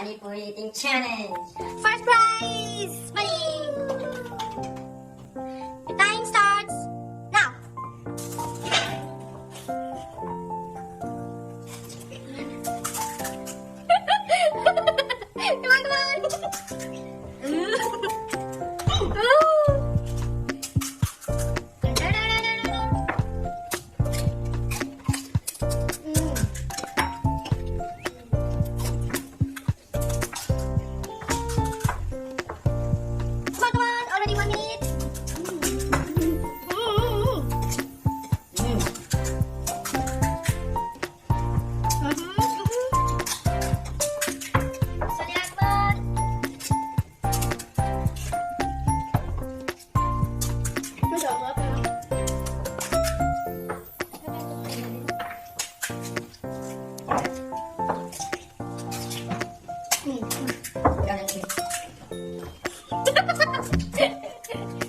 Panipuri eating challenge. First prize! Money! The time starts now! Come on, come on! Already 1 minute.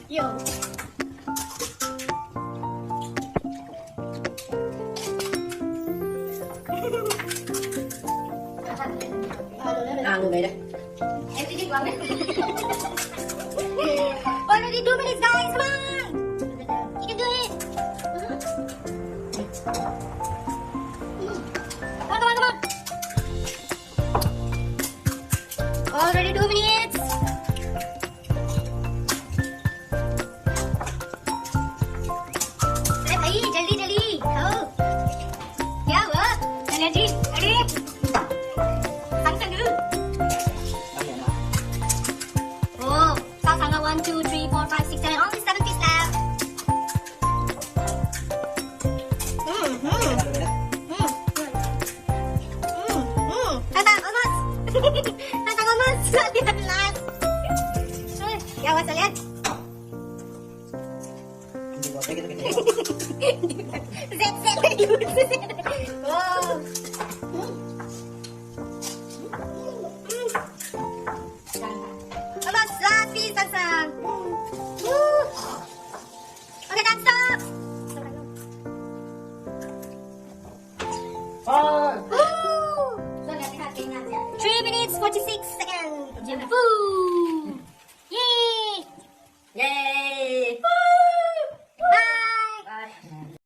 Yo. Ăn vậy đấy. Em đi qua đấy. Already 2 minutes, guys. Come on. You can do it. Come on, come on. Already 2 minutes. अरे भाई जल्दी जल्दी खाओ क्या हुआ एनर्जी अरे संग संग oh sao संग 1 2 3 4 5 6 7 only 7 piece left Tata almost Tata almost lihat last ya wasa lihat Zet zet oh almost last piece sang okay time stop 3 minutes 46 seconds Woo! Yay! Yay!